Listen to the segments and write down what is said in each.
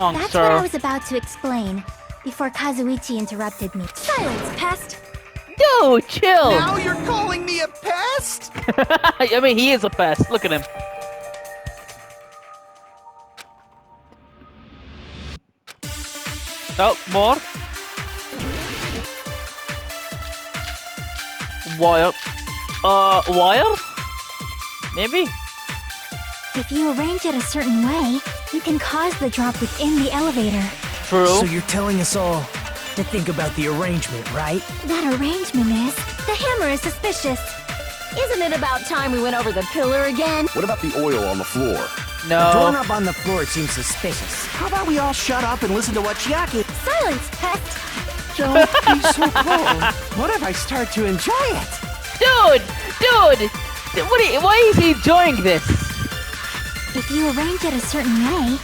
That's what I was about to explain before Kazuichi interrupted me. Silence, pest! Dude, chill! Now you're calling me a pest? I mean, he is a pest. Look at him. Oh, more. Wire. Wire? Maybe? If you arrange it a certain way, you can cause the drop within the elevator. True. So you're telling us all to think about the arrangement, right? That arrangement is... The hammer is suspicious. Isn't it about time we went over the pillar again? What about the oil on the floor? The No. doorknob on the floor seems suspicious. How about we all shut up and listen to what Chiaki... Silence, pest! Don't be so cold. What if I start to enjoy it? Dude! Why is he enjoying this? If you arrange it a certain way,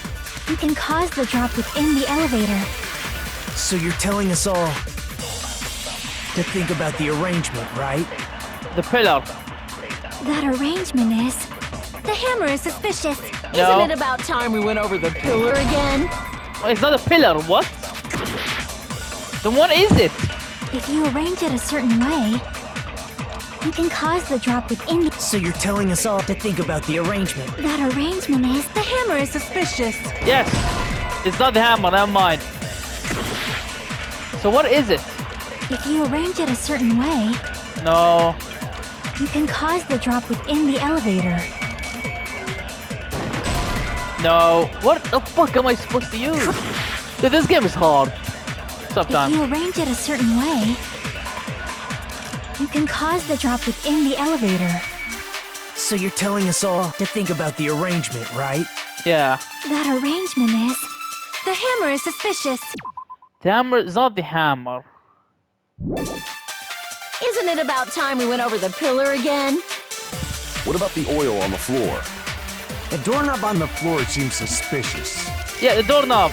you can cause the drop within the elevator. So you're telling us all to think about the arrangement, right? The pillar. That arrangement is... The hammer is suspicious. No. Isn't it about time we went over the pillar again? It's not a pillar, what? Then what is it? If you arrange it a certain way, you can cause the drop within the... So you're telling us all to think about the arrangement. That arrangement is... The hammer is suspicious. Yes. It's not the hammer, never mind. So what is it? If you arrange it a certain way, No. you can cause the drop within the elevator. No. What the fuck am I supposed to use? Dude, this game is hard. If Sometimes. you arrange it a certain way, you can cause the drop within the elevator. So you're telling us all to think about the arrangement, right? Yeah. That arrangement is... The hammer is suspicious. The hammer is not the hammer. Isn't it about time we went over the pillar again? What about the oil on the floor? The doorknob on the floor seems suspicious. Yeah, the doorknob.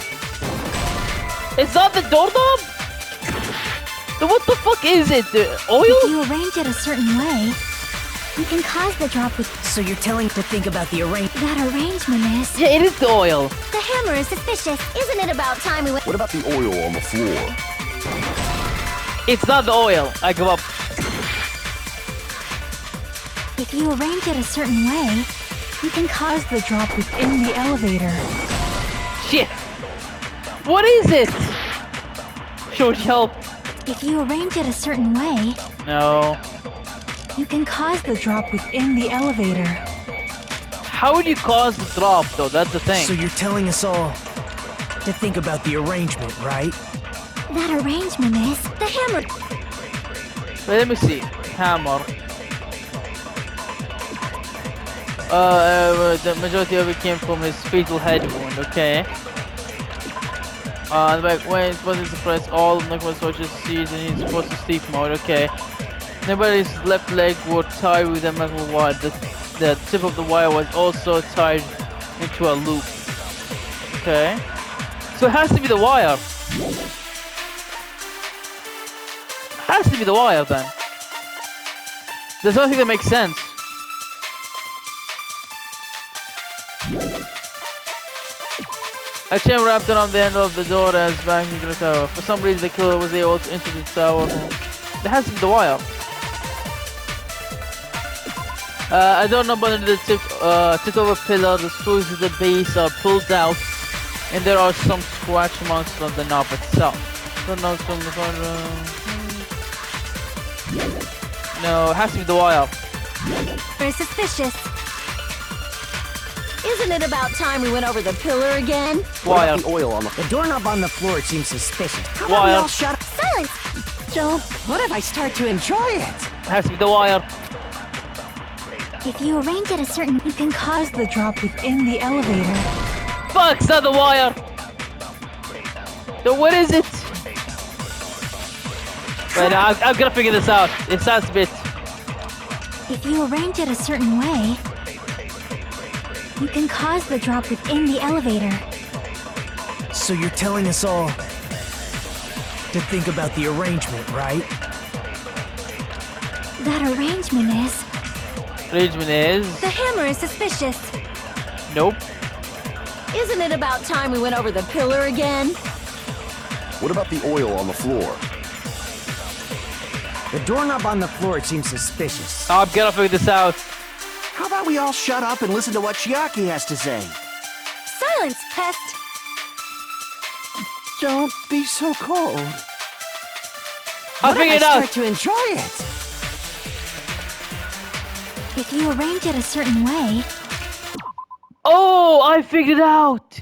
It's not the doorknob? Then what the fuck is it? The If oil? you arrange it a certain way, you can cause the drop with... So you're telling to think about the arrangement. That arrangement is... Yeah, it is the oil. The hammer is suspicious. Isn't it about time we went... What about the oil on the floor? It's not the oil. I give up. If you arrange it a certain way, you can cause the drop within the elevator. Shit. What is it? Should help. If you arrange it a certain way, No. you can cause the drop within the elevator. How would you cause the drop though? That's the thing. So you're telling us all to think about the arrangement, right? That arrangement is... The hammer... Wait, let me see. Hammer. The majority of it came from his fatal head wound, okay. Like when it's supposed to press all of the switches sees and he's supposed to sleep mode, okay. Nobody's left leg was tied with a metal wire. The tip of the wire was also tied into a loop. Okay. So it has to be the wire. Has to be the wire then. There's nothing that makes sense. A chain wrapped around the end of the door as banging into the tower. For some reason the killer was able to enter the tower. There has to be the wire. I don't know whether the tipped over pillar, the screws at the base are pulled out, and there are some scratch marks on the knob itself. Don't know from the front. No, it has to be the wire. Very suspicious. Isn't it about time we went over the pillar again? What Wire. about the oil on the... The doorknob on the floor seems suspicious. How about we Wire. all shut up? Silence! Joe, what if I start to enjoy it? It has to be the wire. If you arrange it a certain... You can cause the drop within the elevator. Fuck, it's not the wire. So what is it? Wait, no, I'm gonna figure this out. It sounds a bit. If you arrange it a certain way, you can cause the drop within the elevator. So you're telling us all to think about the arrangement, right? That arrangement is... Arrangement is. The hammer is suspicious. Nope. Isn't it about time we went over the pillar again? What about the oil on the floor? The doorknob on the floor seems suspicious. I'm gonna figure this out. How about we all shut up and listen to what Chiaki has to say? Silence, pest! Don't be so cold. I figured it out. Start to enjoy it. If you arrange it a certain way, Oh, I figured it out.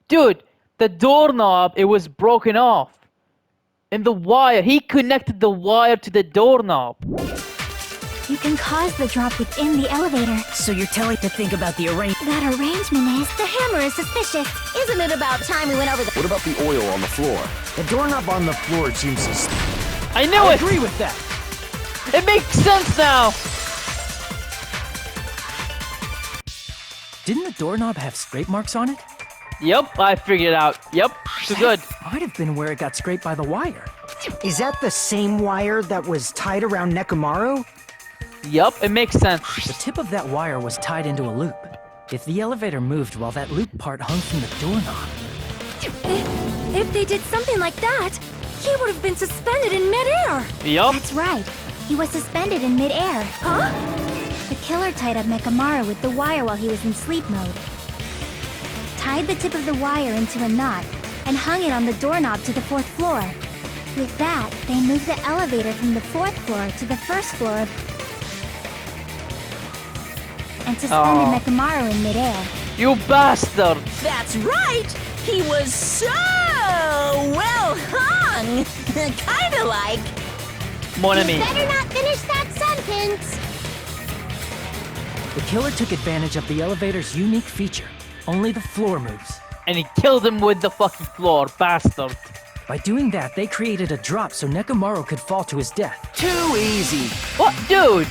Dude, the doorknob, it was broken off. And the wire, he connected the wire to the doorknob. you can cause the drop within the elevator. So you're telling to think about the arrangement. That arrangement is... The hammer is suspicious. Isn't it about time we went over the... What about the oil on the floor? The doorknob on the floor seems suspicious. I knew I it. agree with that. It makes sense now. Didn't the doorknob have scrape marks on it? Yep, I figured it out. Yep, so good. Might have been where it got scraped by the wire. Is that the same wire that was tied around Nekomaru? Yep, it makes sense. The tip of that wire was tied into a loop. If the elevator moved while that loop part hung from the doorknob... If they did something like that, he would have been suspended in midair. Yup. That's right. He was suspended in midair. Huh? The killer tied up Nekomaru with the wire while he was in sleep mode. Tied the tip of the wire into a knot and hung it on the doorknob to the 4th floor. With that, they moved the elevator from the 4th floor to the 1st floor and suspended Aw. Nekomaru in midair. You bastard. That's right! He was so well hung! Kinda like... Mon ami. Better not finish that sentence! The killer took advantage of the elevator's unique feature. Only the floor moves. And he killed him with the fucking floor, bastard. By doing that, they created a drop so Nekomaru could fall to his death. Too easy. What, dude?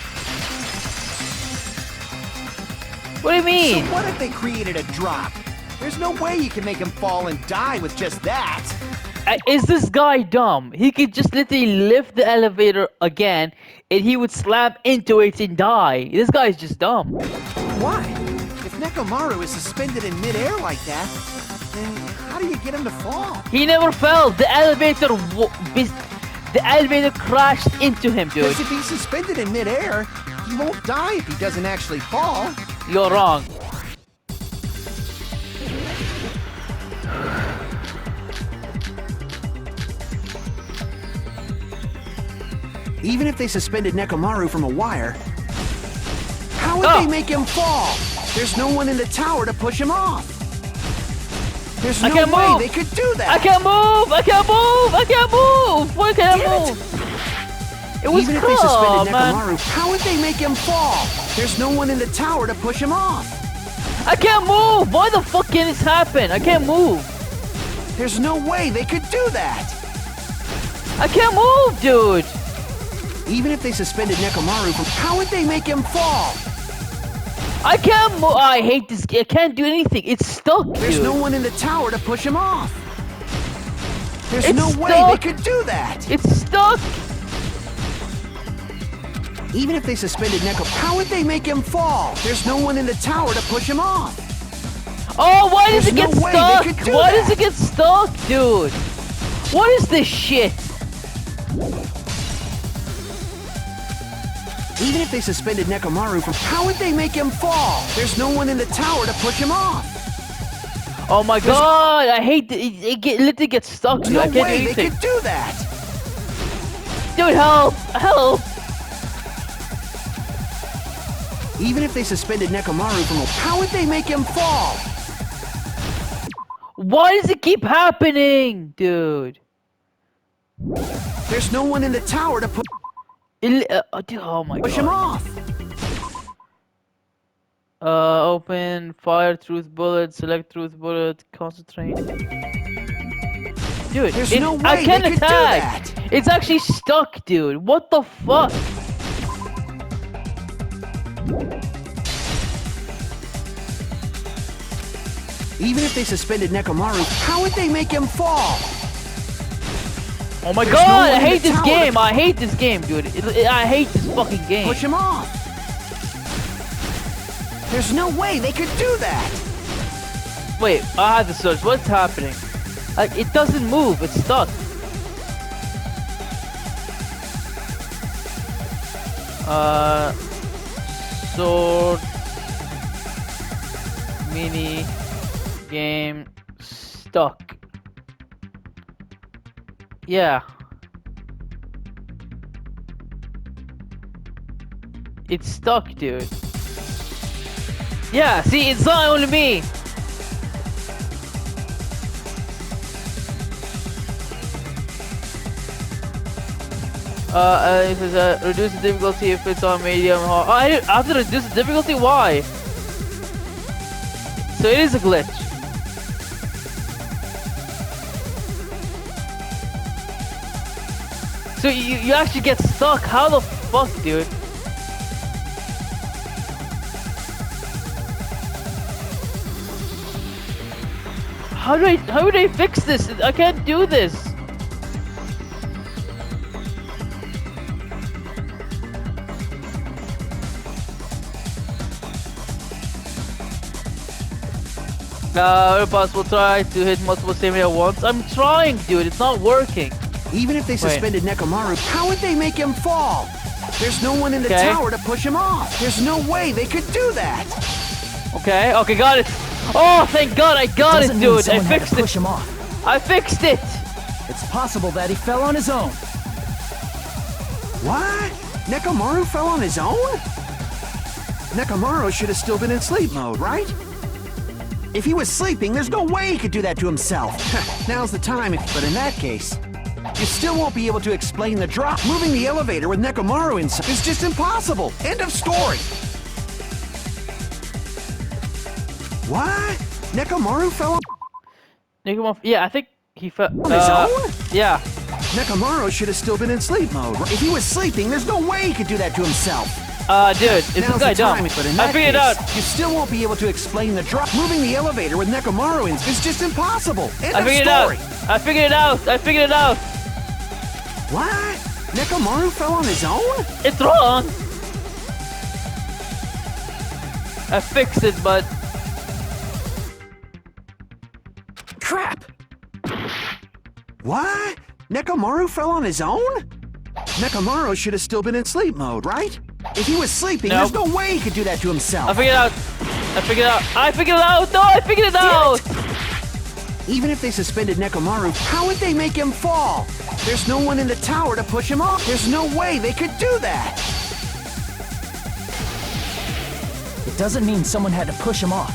What do you So mean? what if they created a drop? There's no way you can make him fall and die with just that. Is this guy dumb? He could just literally lift the elevator again and he would slam into it and die. This guy's just dumb. Why? If Nekomaru is suspended in midair like that, then how do you get him to fall? He never fell. The elevator crashed into him, dude. Because if he's suspended in midair, he won't die if he doesn't actually fall. You're wrong. Even if they suspended Nekomaru from a wire, how would Oh. they make him fall? There's no one in the tower to push him off. There's I no can't way move. they could do that. I can't move! I can't move! I can't move! Why can't I move? It was Even if cool, they suspended man. Nekomaru, how would they make him fall? There's no one in the tower to push him off. I can't move! Why the fuck can this happen? I can't move! There's no way they could do that. I can't move, dude! Even if they suspended Nekomaru from, how would they make him fall? I can't move! I hate this. I can't do anything. It's stuck, There's dude. no one in the tower to push him off. There's It's no way stuck. they could do that. It's stuck! Even if they suspended Neko, how would they make him fall? There's no one in the tower to push him off. Oh, why does it There's get no way they stuck? could do Why that. does it get stuck, dude? What is this shit? Even if they suspended Nekomaru from, how would they make him fall? There's no one in the tower to push him off. Oh my god, I hate it. Literally gets stuck, dude. No I can't do way they anything. could do that. Dude, help! Help! Even if they suspended Nekomaru from, how would they make him fall? Why does it keep happening, dude? There's no one in the tower to Dude, oh my push him god. off. Open, fire, truth bullet, select truth bullet, concentrate. Dude, There's no way I can't they could do attack. that. It's actually stuck, dude. What the fuck? Even if they suspended Nekomaru, how would they make him fall? Oh my There's no god, one I in the hate this tower game. to- I hate this game, dude. I hate this fucking game. Push him off. There's no way they could do that. Wait, I have to search. What's happening? Like, it doesn't move. It's stuck. Sword mini game stuck. Yeah. It's stuck, dude. Yeah, see, it's not only me. It says reduce the difficulty if it's on medium. Oh, I have to reduce the difficulty? Why? So it is a glitch. So you actually get stuck. How the fuck, dude? How do I fix this? I can't do this. Impossible. Try to hit multiple stamina at once. I'm trying, dude. It's not working. Even if they suspended Nekomaru, how would they make him fall? There's no one in the tower to push him off. There's no way they could do that. Okay, got it. Oh, thank God, I got it, dude. I fixed it. Push him off. I fixed it. It's possible that he fell on his own. What? Nekomaru fell on his own? Nekomaru should have still been in sleep mode, right? If he was sleeping, there's no way he could do that to himself. Now's the time, but in that case, you still won't be able to explain the drop. Moving the elevator with Nekomaru inside is just impossible. End of story. What? Nekomaru fell on Yeah, I think he fell his own? Yeah. Nekomaru should have still been in sleep mode. If he was sleeping, there's no way he could do that to himself. Dude, it's this Now's guy the time, dumb. but in I that figured it case, out. you still won't be able to explain the drop. Moving the elevator with Nekomaru in is just impossible. End I of figured story. it out. I figured it out. I figured it out. What? Nekomaru fell on his own? It's wrong. I fixed it, but Crap! What? Nekomaru fell on his own? Nekomaru should have still been in sleep mode, right? If he was sleeping, Nope. there's no way he could do that to himself. I figured it out. I figured it out. I figured it out. No, I figured it out. Even if they suspended Nekomaru, how would they make him fall? There's no one in the tower to push him off. There's no way they could do that. It doesn't mean someone had to push him off.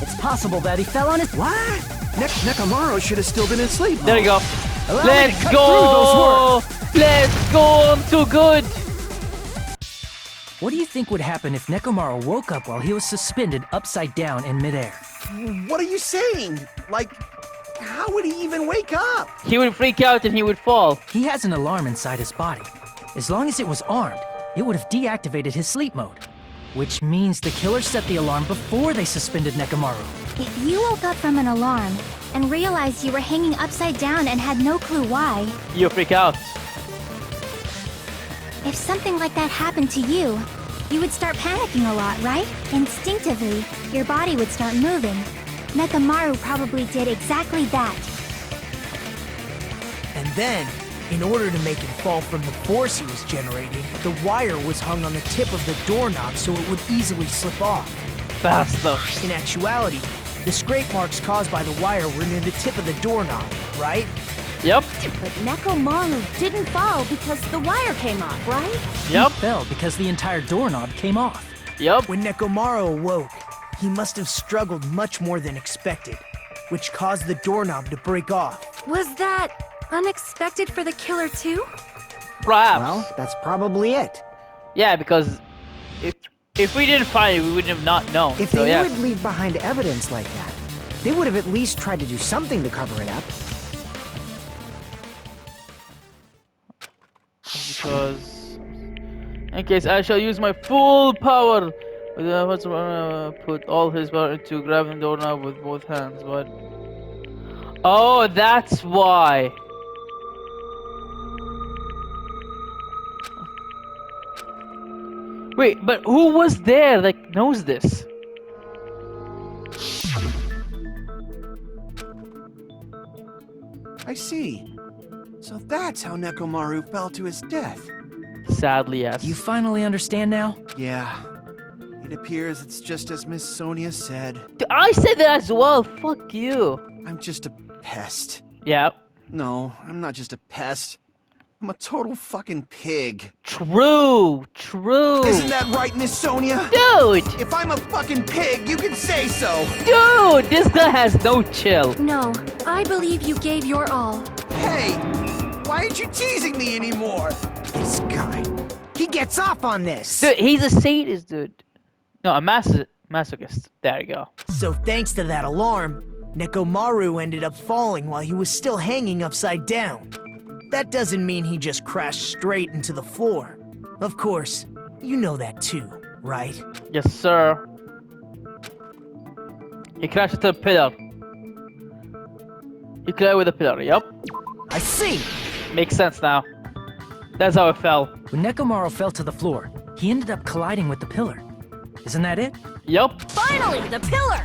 It's possible that he fell on his... What? Nekomaru should have still been in sleep mode. There you go. Allow me to Let's cut go. through those words. Let's go. I'm too good. What do you think would happen if Nekomaru woke up while he was suspended upside down in midair? What are you saying? Like, how would he even wake up? He would freak out and he would fall. He has an alarm inside his body. As long as it was armed, it would have deactivated his sleep mode. Which means the killer set the alarm before they suspended Nekomaru. If you woke up from an alarm and realized you were hanging upside down and had no clue why, You freak out. if something like that happened to you, you would start panicking a lot, right? Instinctively, your body would start moving. Nekomaru probably did exactly that. And then, in order to make him fall from the force he was generating, the wire was hung on the tip of the doorknob so it would easily slip off. Faster. In actuality, the scrape marks caused by the wire were near the tip of the doorknob, right? Yep. But Nekomaru didn't fall because the wire came off, right? Yep. He fell because the entire doorknob came off. Yep. When Nekomaru awoke, he must have struggled much more than expected, which caused the doorknob to break off. Was that unexpected for the killer too? Perhaps. Well, that's probably it. Yeah, because if we didn't find it, we wouldn't have not known. If so they yeah. would leave behind evidence like that, they would have at least tried to do something to cover it up. Because in case I shall use my full power. Put all his power into grabbing the doorknob with both hands, but oh, that's why. Wait, but who was there that knows this? I see. So that's how Nekomaru fell to his death. Sadly, yes. You finally understand now? Yeah. It appears it's just as Miss Sonia said. I said that as well. Fuck you. I'm just a pest. Yeah. No, I'm not just a pest. I'm a total fucking pig. True. True. Isn't that right, Miss Sonia? Dude. If I'm a fucking pig, you can say so. Dude, this guy has no chill. No, I believe you gave your all. Hey, why aren't you teasing me anymore? This guy. He gets off on this. Dude, he's a sadist, dude. No, a masochist. There you go. So thanks to that alarm, Nekomaru ended up falling while he was still hanging upside down. That doesn't mean he just crashed straight into the floor. Of course, you know that too, right? Yes, sir. He crashed into a pillar. He collided with a pillar, yep. I see! Makes sense now. That's how it fell. When Nekomaru fell to the floor, he ended up colliding with the pillar. Isn't that it? Yup. Finally, the pillar!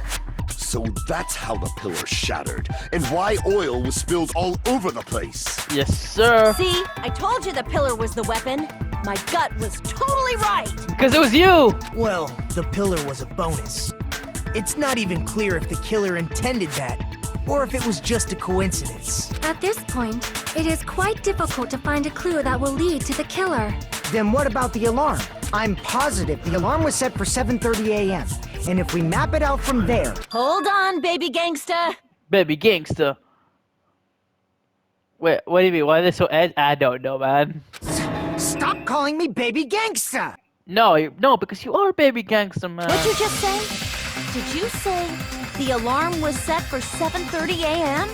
So that's how the pillar shattered, and why oil was spilled all over the place. Yes, sir. See, I told you the pillar was the weapon. My gut was totally right. Because it was you. Well, the pillar was a bonus. It's not even clear if the killer intended that, or if it was just a coincidence. At this point, it is quite difficult to find a clue that will lead to the killer. Then what about the alarm? I'm positive the alarm was set for 7:30 a.m. And if we map it out from there... Hold on, baby gangsta. Baby gangster. Wait, what do you mean? Why are they so I don't know, man. Stop calling me baby gangsta! No, no, because you are a baby gangster, man. What'd you just say? Did you say the alarm was set for 7:30 a.m.?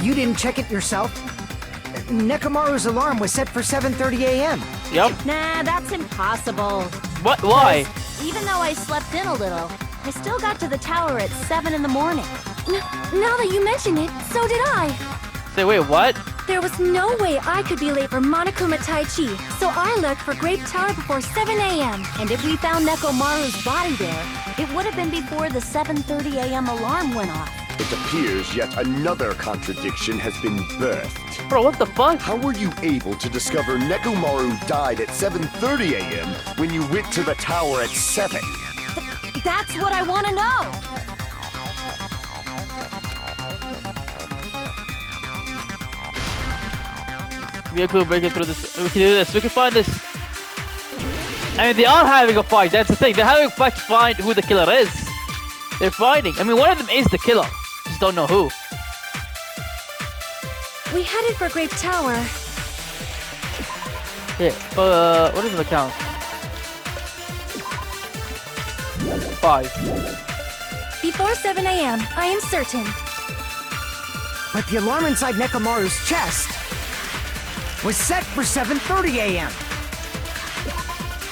You didn't check it yourself? Nekomaru's alarm was set for 7:30 a.m. Yup. Nah, that's impossible. What? Why? Even though I slept in a little, I still got to the tower at 7 in the morning. Now that you mention it, so did I. Say, wait, what? There was no way I could be late for Monokuma Tai Chi, so I left for Grape Tower before 7 a.m. And if we found Nekomaru's body there, it would have been before the 7:30 a.m. alarm went off. It appears yet another contradiction has been birthed. Bro, what the fuck? How were you able to discover Nekomaru died at 7:30 a.m. when you went to the tower at 7? That's what I want to know. We can break it through this. We can do this. We can find this. I mean, they are having a fight. That's the thing. They're having a fight to find who the killer is. They're fighting. I mean, one of them is the killer. Just don't know who. We headed for Grape Tower. Yeah. What is the count? 5. Before 7 a.m., I am certain. But the alarm inside Nekomaru's chest was set for 7:30 a.m.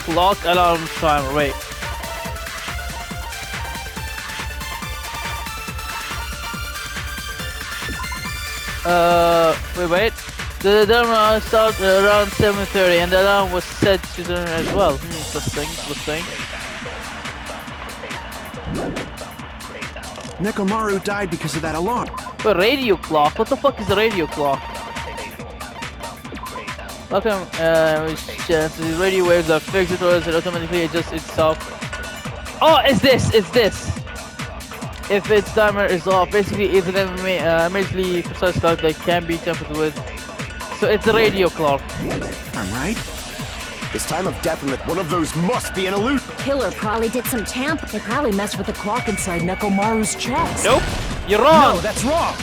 Clock alarm timer. Wait. Wait. The alarm started around 7:30, and the alarm was set to the as well. Interesting. Nekomaru died because of that alarm. But radio clock? What the fuck is a radio clock? Welcome, the radio waves are fixed, it automatically adjusts itself. Oh, it's this. If its timer is off, basically it's an immediately precise clock that can be tampered with. So it's a radio clock. I'm right. This time of definite, one of those must be an illusion. Killer probably did some tamp. They probably messed with the clock inside Nekomaru's chest. Nope, you're wrong. No, that's wrong!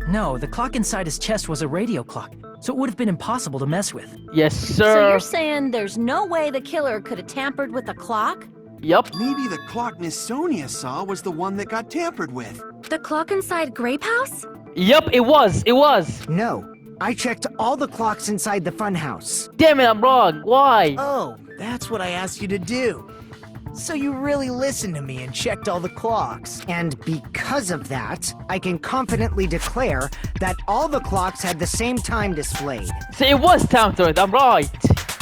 No, the clock inside his chest was a radio clock, so it would have been impossible to mess with. Yes, So sir. you're saying there's no way the killer could have tampered with the clock? Yup. Maybe the clock Miss Sonia saw was the one that got tampered with. The clock inside Grape House? Yup, it was. No, I checked all the clocks inside the funhouse. Damn it, I'm wrong. Why? Oh, that's what I asked you to do. So you really listened to me and checked all the clocks. And because of that, I can confidently declare that all the clocks had the same time displayed. So it was tampered. I'm right.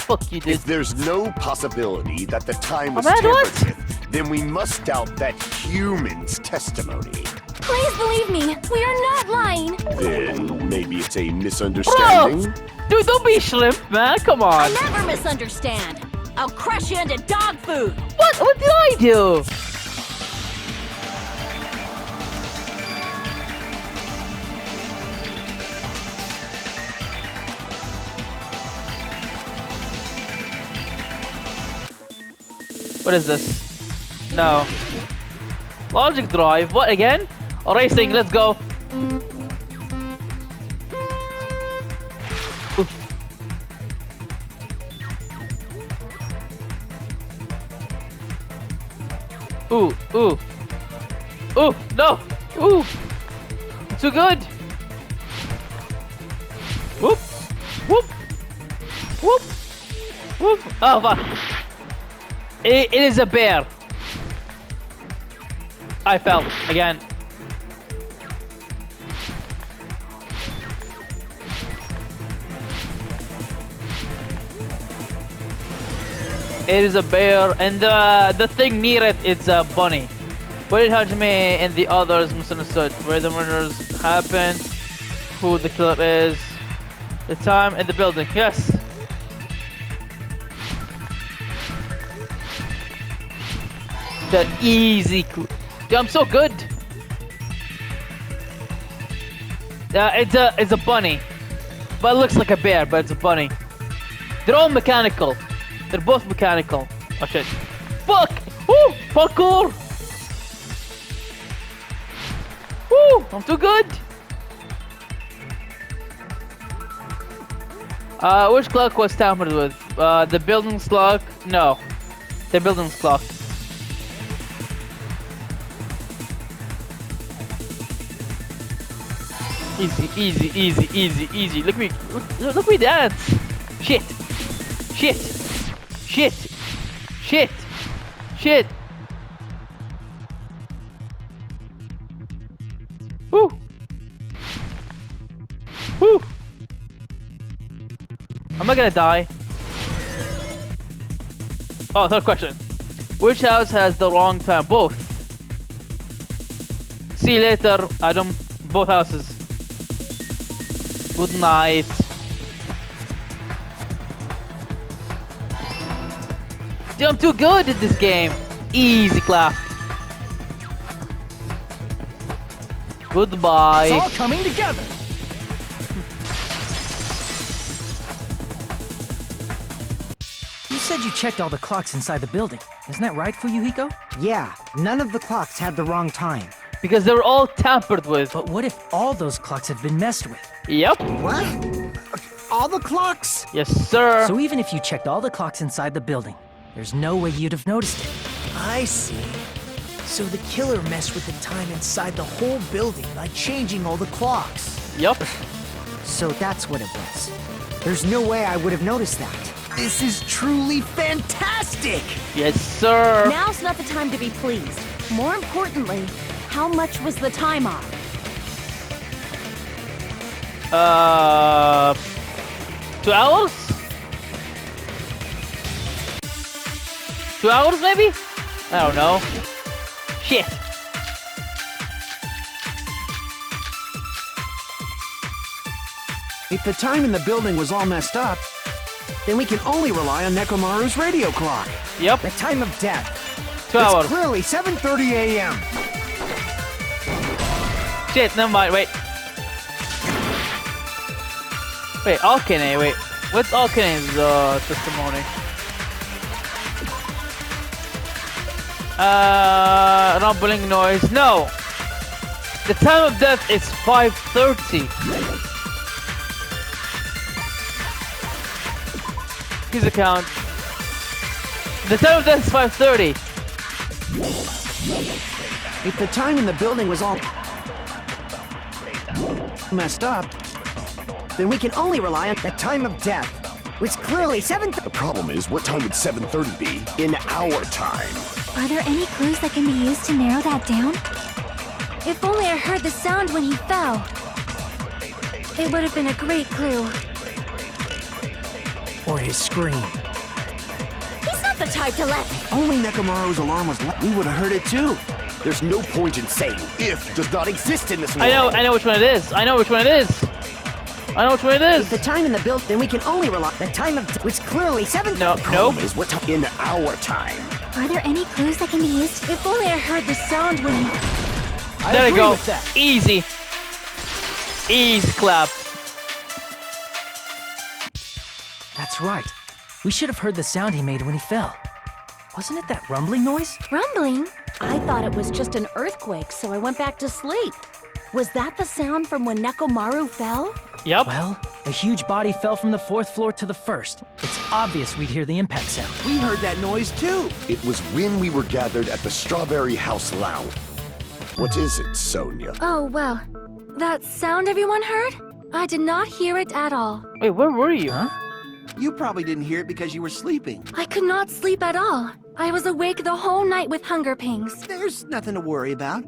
Fuck you, dude. If there's no possibility that the time was Man, tampered what? with, then we must doubt that human's testimony. Please believe me, we are not lying. Then maybe it's a misunderstanding? Dude, don't be shrimp, man. Come I on. never misunderstand. I'll crush you into dog food. What? What did I do? What is this? No. Logic drive. What again? Oh, racing. Let's go. Ooh. Ooh. Ooh. No. Ooh. Too good. Whoop. Whoop. Whoop. Whoop. Oh, fuck. It is a bear. I fell again. It is a bear, and the thing near it, it's a bunny. What did Hajime and the others misunderstood? Where the murders happened, who the killer is, the time, and the building. Yes. The easy. Dude, I'm so good. It's a bunny, but it looks like a bear, but it's a bunny. They're all mechanical. They're both mechanical. Oh shit! Fuck! Woo! Parkour! Woo! I'm too good. Which clock was tampered with? The building's clock? No, the building's clock. Easy, easy, easy, easy, easy. Look me dance. Shit. Shit. Shit. Shit. Shit. Woo. Woo. Am I gonna die? Oh, third question. Which house has the wrong time? Both. See you later, Adam. Both houses. Good night. Dude, I'm too good at this game. Easy clap. Goodbye. It's all coming together. You said you checked all the clocks inside the building. Isn't that right, Fuyuhiko? Yeah, none of the clocks had the wrong time. Because they were all tampered with. But what if all those clocks had been messed with? Yep. What? All the clocks? Yes, sir. So even if you checked all the clocks inside the building, there's no way you'd have noticed it. I see. So the killer messed with the time inside the whole building by changing all the clocks. Yep. So that's what it was. There's no way I would have noticed that. This is truly fantastic! Yes, sir. Now's not the time to be pleased. More importantly, how much was the time off? 2 hours? 2 hours maybe? I don't know. Shit. If the time in the building was all messed up, then we can only rely on Nekomaru's radio clock. Yep. The time of death. 2 hours. It's clearly 7:30 a.m. Shit, never mind, wait. Wait, Alkane, wait. What's Alkane's testimony? Rumbling noise. No! The time of death is 5:30. His account. The time of death is 5:30. If the time in the building was all messed up, then we can only rely on The time of death was clearly 7:30. The problem is, what time would 7:30 be in our time? Are there any clues that can be used to narrow that down? If only I heard the sound when he fell. It would have been a great clue. Or his scream. He's not the type to let. Only Nekomaru's alarm was we would have heard it too. There's no point in saying if does not exist in this world. I know which one it is. I know which one it is. I know which one it is. If the time in the build, then we can only rely the time of was clearly 7. No, Problem nope. is what in our time. Are there any clues that can be used? If only I heard the sound when... There you agree go. with that. Easy. Easy clap. That's right. We should have heard the sound he made when he fell. Wasn't it that rumbling noise? Rumbling? I thought it was just an earthquake, so I went back to sleep. Was that the sound from when Nekomaru fell? Yep. Well, a huge body fell from the 4th floor to the 1st. It's obvious we'd hear the impact sound. We heard that noise too. It was when we were gathered at the Strawberry House Lounge. What is it, Sonia? Oh, well. That sound everyone heard? I did not hear it at all. Wait, where were you? Huh? You probably didn't hear it because you were sleeping. I could not sleep at all. I was awake the whole night with hunger pangs. There's nothing to worry about.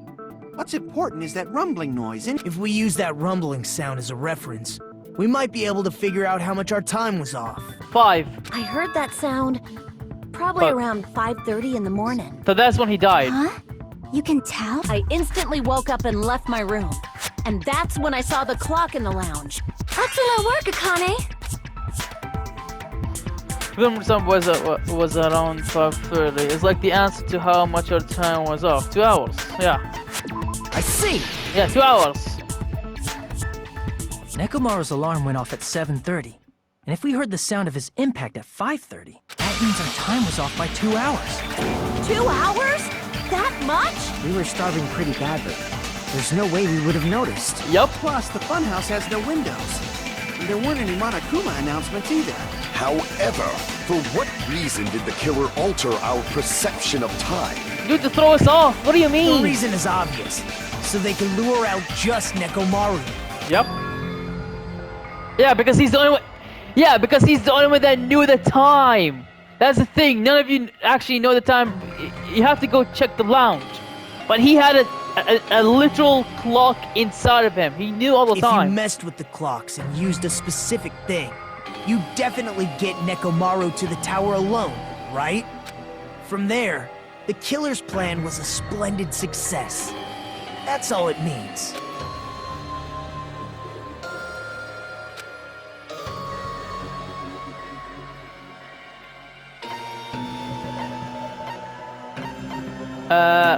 What's important is that rumbling noise, and If we use that rumbling sound as a reference, we might be able to figure out how much our time was off. 5. I heard that sound probably But- around 5:30 in the morning. So that's when he died. Huh? You can tell? I instantly woke up and left my room. And that's when I saw the clock in the lounge. Excellent work, Akane! Film time was around 5:30. It's like the answer to how much our time was off. 2 hours. Yeah. I see! Yeah, 2 hours. Nekomaru's alarm went off at 7:30. And if we heard the sound of his impact at 5:30, that means our time was off by 2 hours. 2 hours? That much? We were starving pretty badly. There's no way we would have noticed. Yup. plus the funhouse has no windows. And there weren't any Monokuma announcements either. However, for what reason did the killer alter our perception of time? Dude, to throw us off. What do you The mean? reason is obvious. So they can lure out just Nekomaru. Yep. Yeah, because he's the only one. Yeah, because he's the only one that knew the time. That's the thing. None of you actually know the time. You have to go check the lounge. But he had a literal clock inside of him. He knew all the If you time. messed with the clocks and used a specific thing, you definitely get Nekomaru to the tower alone, right? From there, the killer's plan was a splendid success. That's all it means.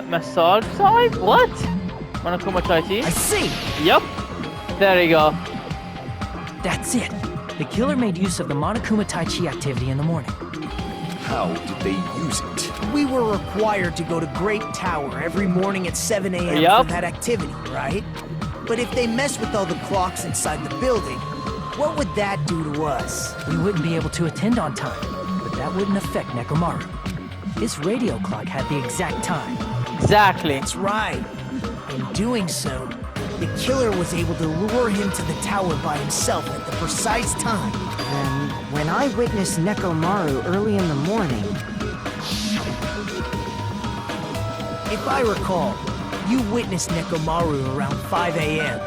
Massage time? What? Monokuma chai tea? I see! Yep. There you go. That's it. The killer made use of the Monokuma Tai Chi activity in the morning. How did they use it? We were required to go to Great Tower every morning at 7 a.m. Yup. for that activity, right? But if they mess with all the clocks inside the building, what would that do to us? We wouldn't be able to attend on time, but that wouldn't affect Nekomaru. His radio clock had the exact time. Exactly. That's right. In doing so, the killer was able to lure him to the tower by himself at the precise time. Then, when I witnessed Nekomaru early in the morning, If I recall, you witnessed Nekomaru around 5 a.m.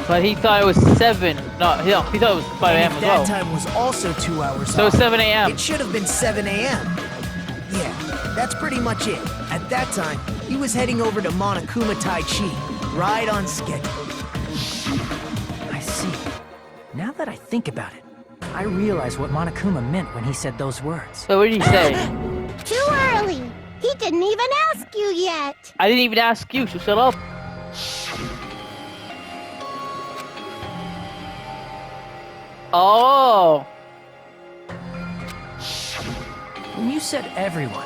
But he thought it was 7. No, he thought it was 5 a.m. And as if that well. time was also 2 hours So off, 7 a.m. it should have been 7 a.m. Yeah, that's pretty much it. At that time, he was heading over to Monokuma Tai Chi, right on schedule. I see. Now that I think about it, I realize what Monokuma meant when he said those words. So what did he say? Too early. He didn't even ask you yet. I didn't even ask you, so shut up. Oh. When you said everyone,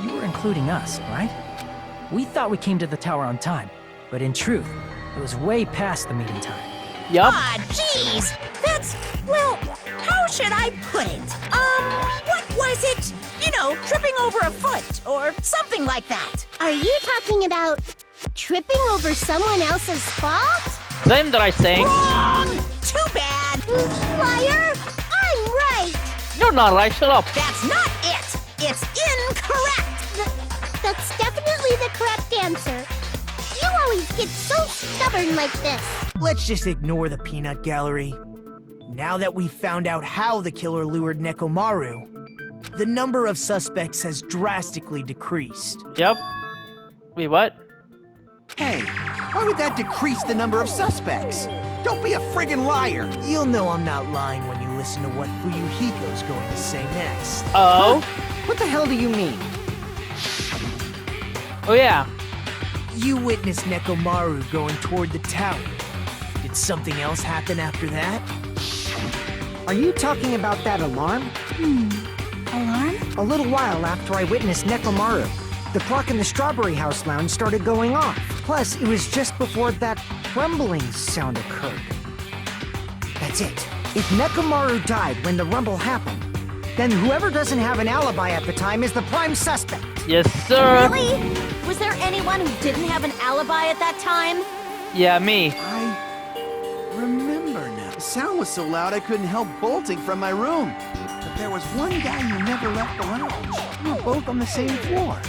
you were including us, right? We thought we came to the tower on time, but in truth, it was way past the meeting time. Yup. Ah, jeez. That's, well, how should I put it? What was it? You know, tripping over a foot or something like that. Are you talking about tripping over someone else's fault? Same that I saying. Wrong! Too bad. Liar! I'm right! You're not right, shut up. That's not it. It's incorrect. That's definitely the correct answer. You always get so stubborn like this. Let's just ignore the peanut gallery. Now that we've found out how the killer lured Nekomaru, the number of suspects has drastically decreased. Yep. Wait, what? Hey, why would that decrease the number of suspects? Don't be a friggin' liar! You'll know I'm not lying when you listen to what Fuyuhiko's going to say next. Oh? What the hell do you mean? Oh yeah. You witnessed Nekomaru going toward the tower. Did something else happen after that? Are you talking about that alarm? Alarm? A little while after I witnessed Nekomaru, the clock in the Strawberry House lounge started going off. Plus, it was just before that rumbling sound occurred. That's it. If Nekomaru died when the rumble happened, then whoever doesn't have an alibi at the time is the prime suspect. Yes, sir. Really? Was there anyone who didn't have an alibi at that time? Yeah, me. I remember now. The sound was so loud I couldn't help bolting from my room. But there was one guy who never left the lounge. We were both on the same floor.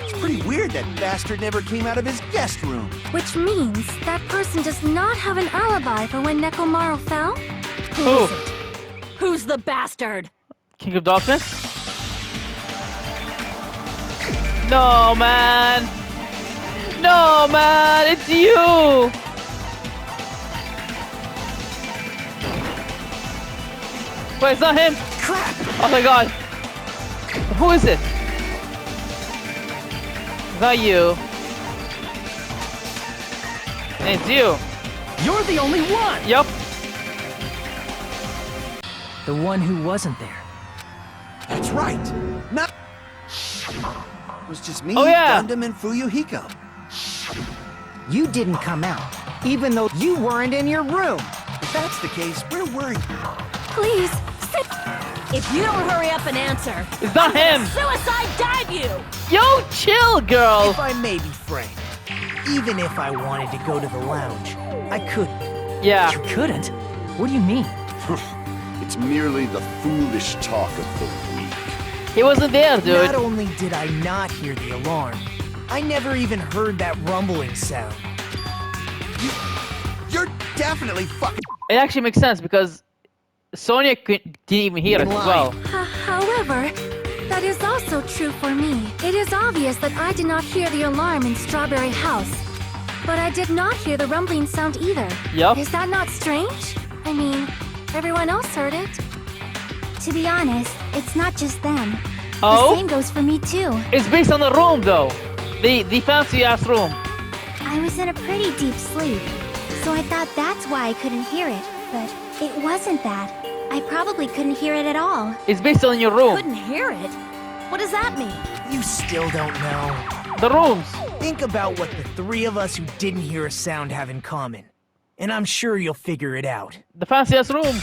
It's pretty weird that bastard never came out of his guest room. Which means that person does not have an alibi for when Nekomaru fell? Who? Who's the bastard? King of Darkness? No, man! No, man! It's you! Wait, it's not him! Crap! Oh my god! Who is it? It's not you. It's you. You're the only one! Yup. The one who wasn't there. That's right. Not. It was just me, Oh, yeah. Gundam, and Fuyuhiko. You didn't come out, even though you weren't in your room. If that's the case, where were you? Please, sit. If you don't hurry up and answer, It's not him! suicide dive you! Yo, chill, girl! If I may be frank, even if I wanted to go to the lounge, I couldn't. Yeah. You couldn't? What do you mean? It's merely the foolish talk of the weak. He wasn't there, Not dude. only did I not hear the alarm, I never even heard that rumbling sound. You're definitely fucking. It actually makes sense because Sonya didn't even hear it as well. However, that is also true for me. It is obvious that I did not hear the alarm in Strawberry House. But I did not hear the rumbling sound either. Yup. Is that not strange? I mean, everyone else heard it. To be honest, it's not just them. Oh? The same goes for me too. It's based on the room, though. The fancy ass room. I was in a pretty deep sleep, so I thought that's why I couldn't hear it. But it wasn't that. I probably couldn't hear it at all. It's based on your room. Couldn't hear it? What does that mean? You still don't know. The rooms. Think about what the three of us who didn't hear a sound have in common. And I'm sure you'll figure it out. The fancy ass room.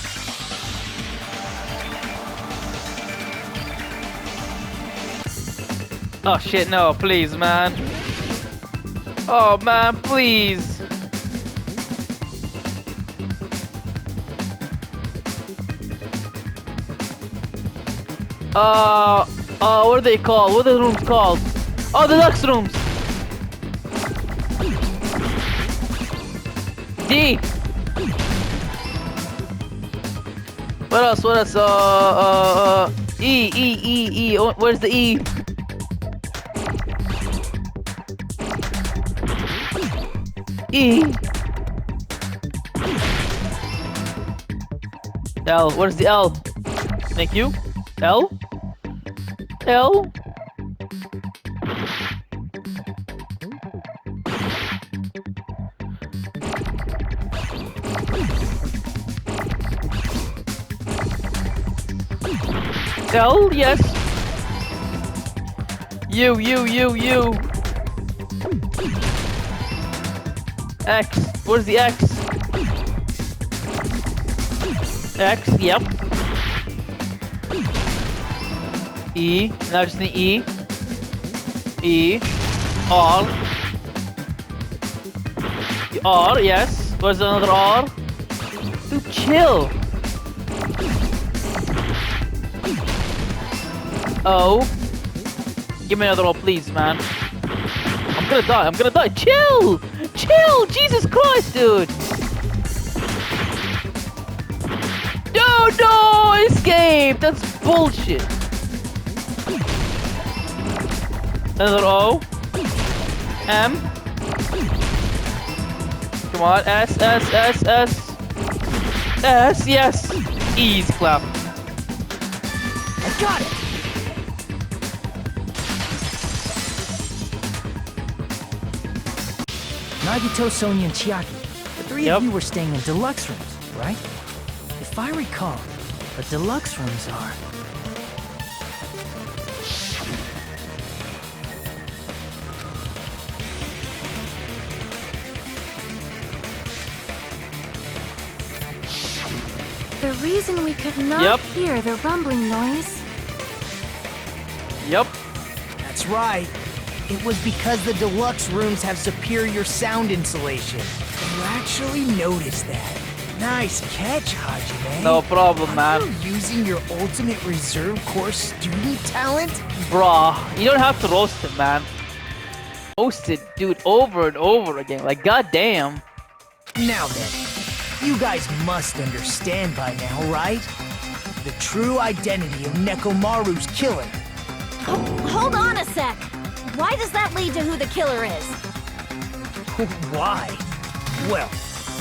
Oh shit, no, please, man. Oh man, please. What are they called? What are the rooms called? Oh, the deluxe rooms. D. What else? What else? E. Oh, where's the E? E. L. Where's the L? Thank you. L. L. L, yes. U. X. Where's the X? X, yep. E. Now just the E. E. R. R, yes. Where's another R? Dude, chill. O. Give me another O, please, man. I'm gonna die. Chill! Chill! Jesus Christ, dude! No! Escape! That's bullshit! Another O. M. Come on, S, S, S, S. S, yes. E's clap. I got it! Nagito, Sonia, and Chiaki. The three Yep. of you were staying in deluxe rooms, right? If I recall, the deluxe rooms are... The reason we could not Yep. hear the rumbling noise. Yup. That's right. It was because the deluxe rooms have superior sound insulation. You actually noticed that. Nice catch, Hajime. No problem, Are man. you using your ultimate reserve corps student talent? Bruh, you don't have to roast it, man. Roast it, dude, over and over again. Like, goddamn. Now then, you guys must understand by now, right? The true identity of Nekomaru's killer. Hold on a sec. Why does that lead to who the killer is? Why? Well,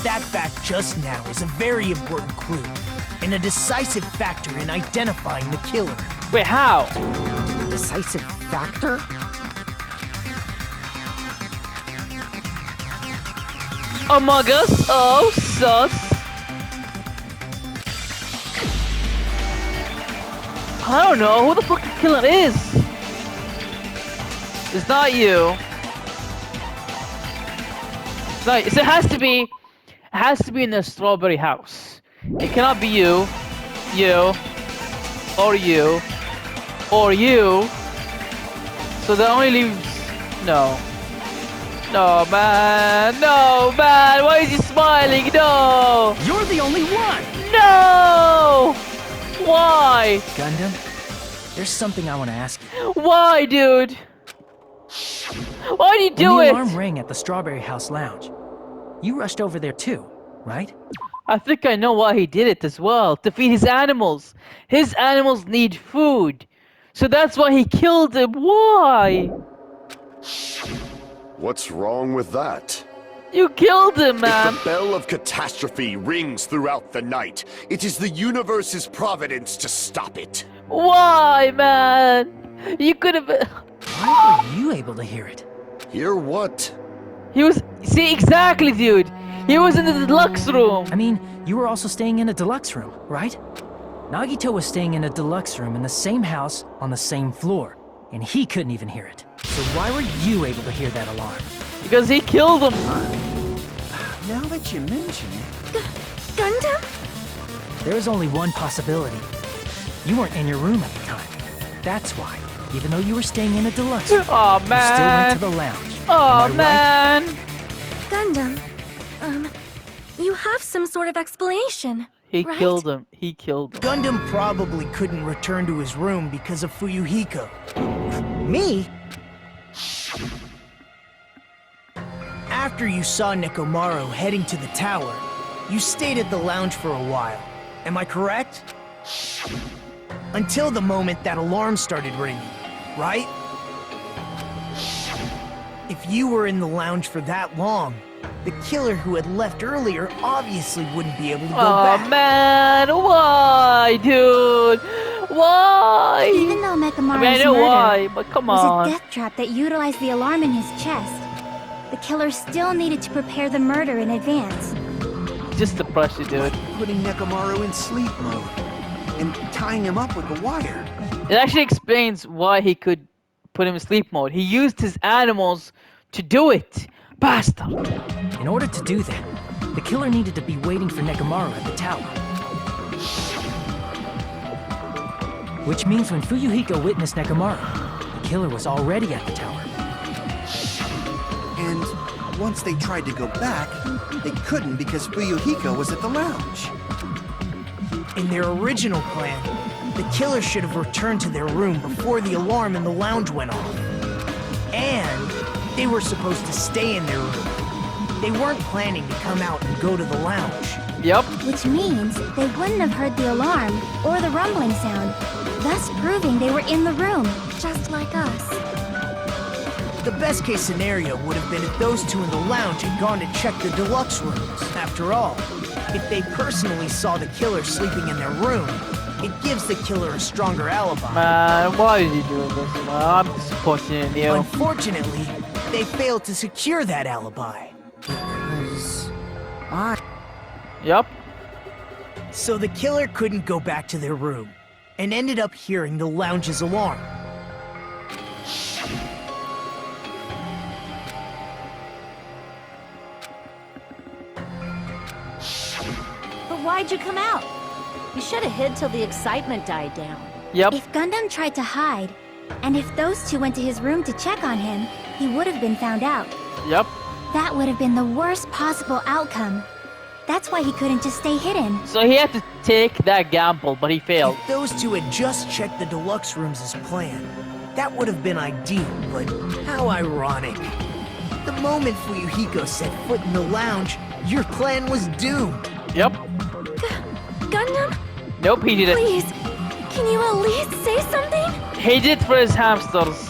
that fact just now is a very important clue, and a decisive factor in identifying the killer. Wait, how? Decisive factor? Among Us? Oh, sus. I don't know who the fuck the killer is. It's not you. It's not. So it has to be. It has to be in the strawberry house. It cannot be you, or you, or you. So that only leaves no. No man, no man. Why is he smiling? No. You're the only one! No. Why? Gundam, there's something I want to ask you. Why, dude? Why do you do When it? the alarm rang at the Strawberry House Lounge, you rushed over there too, right? I think I know why he did it as well. To feed his animals. His animals need food. So that's why he killed him. Why? What's wrong with that? You killed him, If man. the bell of catastrophe rings throughout the night, it is the universe's providence to stop it. Why, man? You could have... Why were you able to hear it? Hear what? He was... See, exactly, dude. He was in the deluxe room. I mean, you were also staying in a deluxe room, right? Nagito was staying in a deluxe room in the same house on the same floor, and he couldn't even hear it. So why were you able to hear that alarm? Because he killed him. Now that you mention it. Gundam? There was only one possibility. You weren't in your room at the time. That's why, even though you were staying in a deluxe room, Aw, you still went man. to the lounge. Aw, Am I right? man. Gundam. You have some sort of explanation. He right? killed him. He killed him. Gundam probably couldn't return to his room because of Fuyuhiko. Me? After you saw Nekomaru heading to the tower, you stayed at the lounge for a while. Am I correct? Until the moment that alarm started ringing, right? If you were in the lounge for that long, the killer who had left earlier obviously wouldn't be able to go Aw, back. man. Why, dude? Why? Even though Mekamaru's I mean, I know murder why, but come was on. a death trap that utilized the alarm in his chest, the killer still needed to prepare the murder in advance. Just to brush you, dude. Putting Nekomaru in sleep mode and tying him up with the wire. It actually explains why he could put him in sleep mode. He used his animals to do it. Bastard. In order to do that, the killer needed to be waiting for Nekomaru at the tower. Which means when Fuyuhiko witnessed Nekomaru, the killer was already at the tower. And once they tried to go back, they couldn't because Fuyuhiko was at the lounge. In their original plan, the killer should have returned to their room before the alarm in the lounge went off. And they were supposed to stay in their room. They weren't planning to come out and go to the lounge. Yep. Which means they wouldn't have heard the alarm or the rumbling sound, thus proving they were in the room, just like us. The best case scenario would have been if those two in the lounge had gone to check the deluxe rooms. After all, if they personally saw the killer sleeping in their room, it gives the killer a stronger alibi. Man, why is he doing this, man? I'm disappointed in you. Unfortunately, they failed to secure that alibi. Yup. So the killer couldn't go back to their room, and ended up hearing the lounge's alarm. But why'd you come out? You should have hid till the excitement died down. Yep. If Gundam tried to hide, and if those two went to his room to check on him, he would have been found out. Yep. That would have been the worst possible outcome. That's why he couldn't just stay hidden. So he had to take that gamble, but he failed. If those two had just checked the deluxe rooms as planned, that would have been ideal, but how ironic. The moment Fuyuhiko set foot in the lounge, your plan was doomed. Yep. Gundam, Nope, he did it. please, can you at least say something? He did for his hamsters.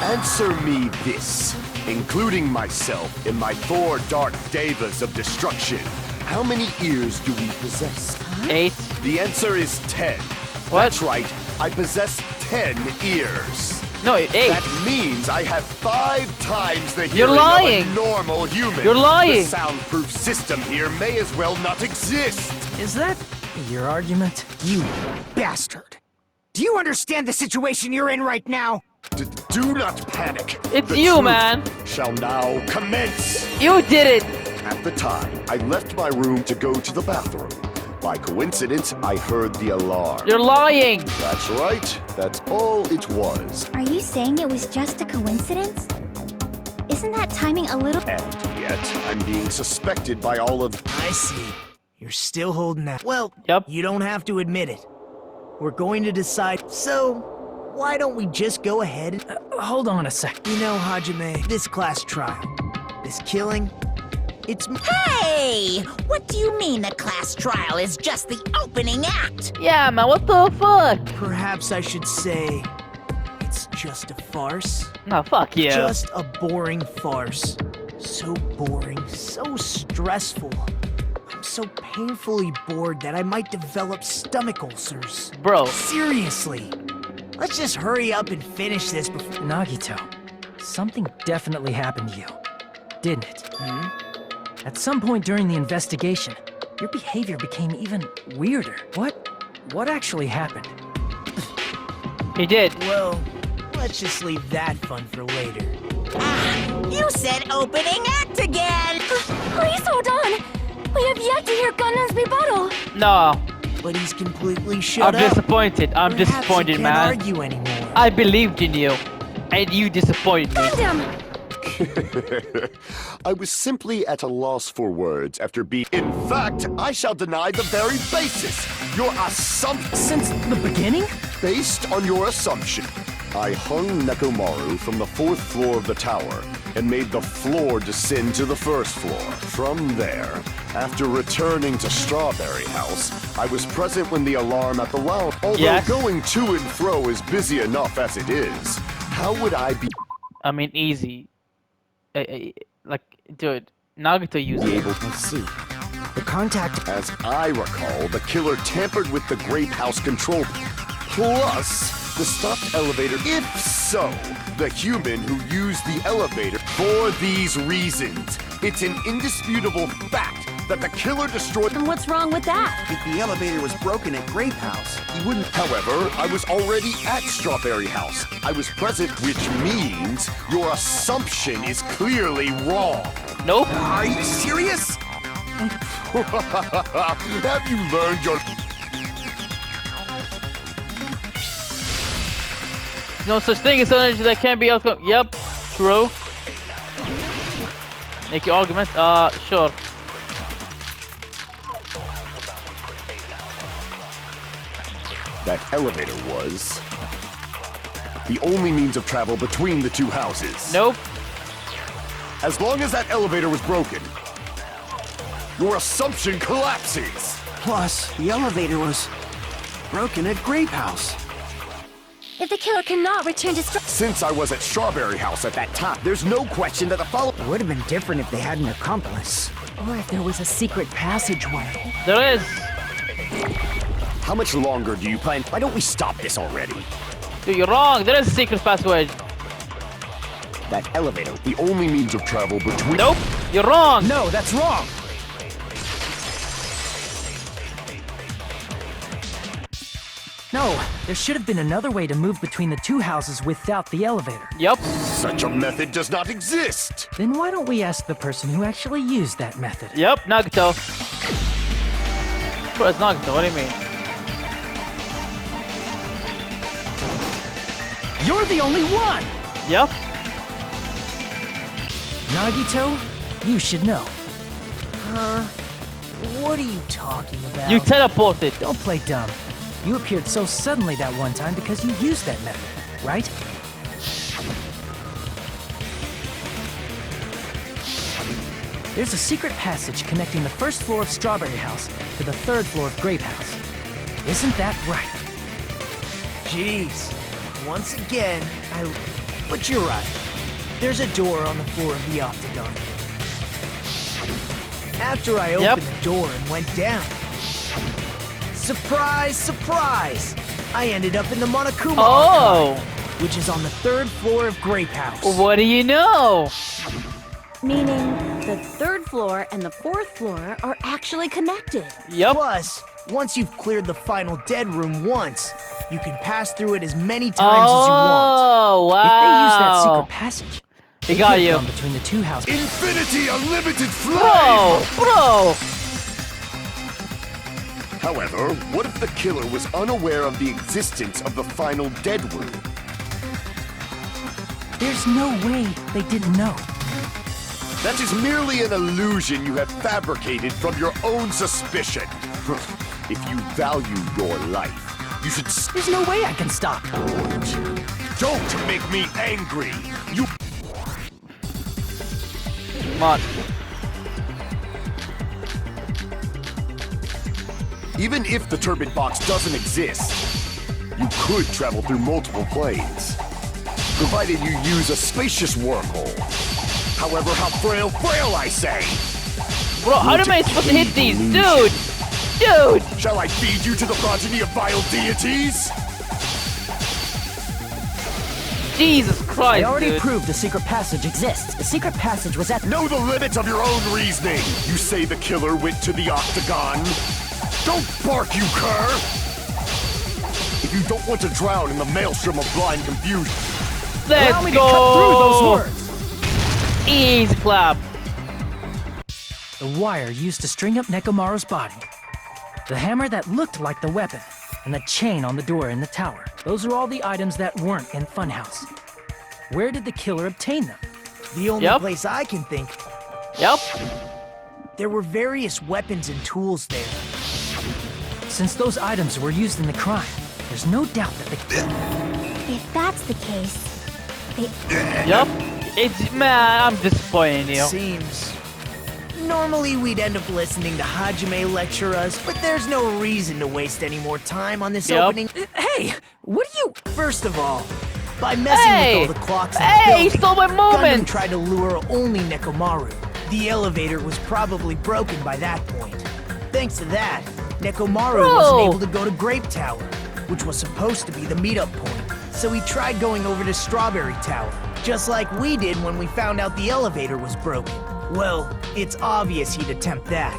Answer me this, including myself in my 4 dark devas of destruction. How many ears do we possess? 8. The answer is 10. What? That's right, I possess 10 ears. No, 8. That means I have 5 times the You're hearing lying. of a normal human. You're lying. The soundproof system here may as well not exist. Is that your argument? You bastard! Do you understand the situation you're in right now? Do not panic. It's The you, truth man. Shall now commence. You did it. At the time, I left my room to go to the bathroom. By coincidence, I heard the alarm. You're lying. That's right. That's all it was. Are you saying it was just a coincidence? Isn't that timing a little... And yet, I'm being suspected by all of... I see. You're still holding out. Well, Yep. you don't have to admit it. We're going to decide. So, why don't we just go ahead? Hold on a sec. You know, Hajime, this class trial, this killing, it's... Hey! What do you mean the class trial is just the opening act? Yeah, man, what the fuck? Perhaps I should say it's just a farce. No, fuck you. Just a boring farce. So boring, so stressful. I'm so painfully bored that I might develop stomach ulcers. Bro. Seriously. Let's just hurry up and finish this before... Nagito, something definitely happened to you, didn't it? At some point during the investigation, your behavior became even weirder. What actually happened? He did. Well, let's just leave that fun for later. Ah, you said opening act again! Please hold on! We have yet to hear Gundam's rebuttal! No. But he's completely shut I'm up. disappointed. I'm Perhaps disappointed, he man. can't argue anymore. I believed in you. And you disappointed me. Gundam! I was simply at a loss for words after being... In fact, I shall deny the very basis. Your assumption... Since the beginning? Based on your assumption, I hung Nekomaru from the 4th floor of the tower and made the floor descend to the 1st floor. From there, after returning to Strawberry House, I was present when the alarm at the lounge... Although Yes. going to and fro is busy enough as it is, how would I be I mean, easy. Like, dude, Nagito used it. able to see? The contact... As I recall, the killer tampered with the Grape House control, plus the stopped elevator. If so, the human who used the elevator for these reasons. It's an indisputable fact that the killer destroyed... And what's wrong with that? If the elevator was broken at Grape House, he wouldn't... However, I was already at Strawberry House. I was present, which means your assumption is clearly wrong. Nope. Are you serious? Have you learned your... No such thing as energy that can't be outcome. Yep, true. Make your argument. Sure. That elevator was the only means of travel between the two houses. Nope. As long as that elevator was broken, your assumption collapses. Plus, the elevator was broken at Grape House. If the killer cannot return to Since I was at Strawberry House at that time, there's no question that the follow- It would have been different if they had an accomplice. Or if there was a secret passageway. There is. How much longer do you plan? Why don't we stop this already? Dude, you're wrong. There is a secret password. That elevator, the only means of travel between- Nope. You're wrong. No, that's wrong! No, there should have been another way to move between the two houses without the elevator. Yep. Such a method does not exist! Then why don't we ask the person who actually used that method? Yep. Nagito. Bro, it's Nagito. What do you mean? You're the only one! Yep. Nagito, you should know. What are you talking about? You teleported. Don't play dumb. You appeared so suddenly that one time because you used that method, right? There's a secret passage connecting the first floor of Strawberry House to the third floor of Grape House. Isn't that right? Jeez. Once again, But you're right. There's a door on the floor of the octagon. After I opened the door and went down, surprise, surprise! I ended up in the Monokuma Oh! archive, which is on the third floor of Grape House. What do you know? Meaning the third floor and the fourth floor are actually connected. Yep. Plus, once you've cleared the final dead room once, you can pass through it as many times as you want. Oh, wow. If they use that secret passage, He they got could you. come between the two houses. Infinity Unlimited Bro, Flame! bro. However, what if the killer was unaware of the existence of the final dead room? There's no way they didn't know. That is merely an illusion you have fabricated from your own suspicion. If you value your life, you should There's no way I can stop. Don't make me angry! You Come on. Even if the turbine box doesn't exist, you could travel through multiple planes, provided you use a spacious wormhole. However, how frail I say! Bro, how am I supposed to hit these? Dude! Dude! Shall I feed you to the progeny of vile deities? Jesus Christ, I already dude. proved the secret passage exists. The secret passage was at... Know the limits of your own reasoning! You say the killer went to the octagon? Don't bark, you cur! If you don't want to drown in the maelstrom of blind confusion, Allow me Let's to cut through those go! words. Easy clap. The wire used to string up Nekomaru's body. The hammer that looked like the weapon. And the chain on the door in the tower. Those are all the items that weren't in Funhouse. Where did the killer obtain them? The only Yep. place I can think, Yep. there were various weapons and tools there. Since those items were used in the crime, there's no doubt that the... If that's the case, Yep. It's, man, I'm disappointing you. Seems. Normally we'd end up listening to Hajime lecture us, but there's no reason to waste any more time on this Yep. opening. Hey! What are you... First of all, by messing Hey! with all the clocks in Hey, the building, stole my Gundam moment! tried to lure only Nekomaru. The elevator was probably broken by that point. Thanks to that, Nekomaru Bro. wasn't able to go to Grape Tower, which was supposed to be the meetup point. So he tried going over to Strawberry Tower, just like we did when we found out the elevator was broken. Well, it's obvious he'd attempt that.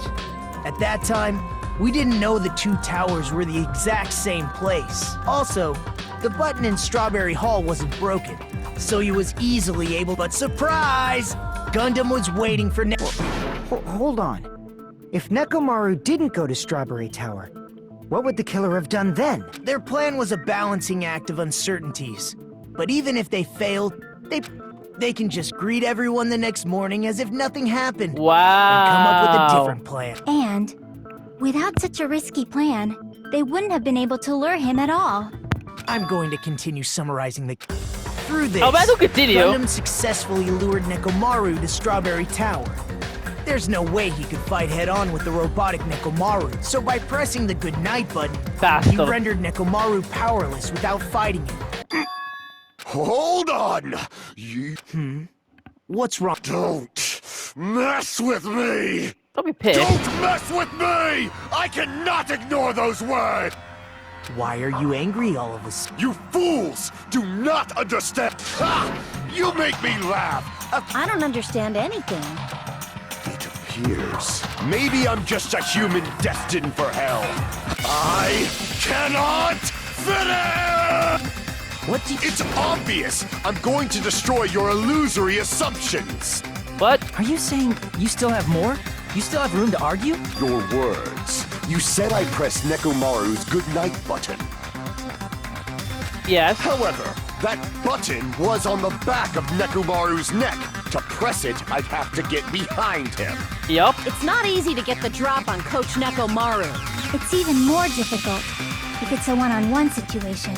At that time, we didn't know the two towers were the exact same place. Also, the button in Strawberry Hall wasn't broken, so he was easily able, but surprise! Gundam was waiting for Hold on. If Nekomaru didn't go to Strawberry Tower, what would the killer have done then? Their plan was a balancing act of uncertainties. But even if they failed, they can just greet everyone the next morning as if nothing happened. Wow. And come up with a different plan. and without such a risky plan, they wouldn't have been able to lure him at all. I'm going to continue summarizing the... Through this, I'm about to continue. Gundam successfully lured Nekomaru to Strawberry Tower. There's no way he could fight head-on with the robotic Nekomaru, so by pressing the goodnight button, he Bastard. rendered Nekomaru powerless without fighting him. Hold on! You What's wrong? don't mess with me! Don't be pissed. Don't mess with me! I cannot ignore those words! Why are you angry all of a sudden? You fools do not understand! Ha! You make me laugh! I don't understand anything. It appears maybe I'm just a human destined for hell. I cannot finish! What do you... It's obvious! I'm going to destroy your illusory assumptions! What? Are you saying you still have more? You still have room to argue? Your words. You said I pressed Nekomaru's goodnight button. Yes. However, that button was on the back of Nekomaru's neck. To press it, I'd have to get behind him. Yup. It's not easy to get the drop on Coach Nekomaru. It's even more difficult if it's a one-on-one situation.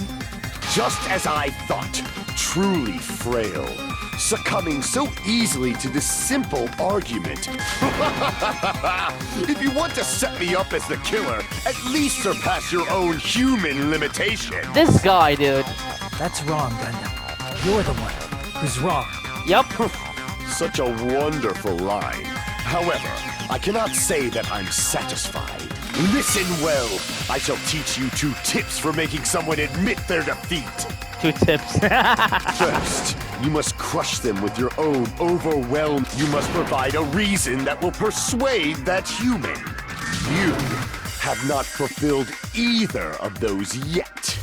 Just as I thought. Truly frail. Succumbing so easily to this simple argument. If you want to set me up as the killer, at least surpass your own human limitation. This guy, dude. That's wrong, Gundam. You're the one who's wrong. Yup. Such a wonderful line. However, I cannot say that I'm satisfied. Listen well. I shall teach you 2 tips for making someone admit their defeat. 2 tips. First, you must crush them with your own overwhelm. You must provide a reason that will persuade that human. You have not fulfilled either of those yet.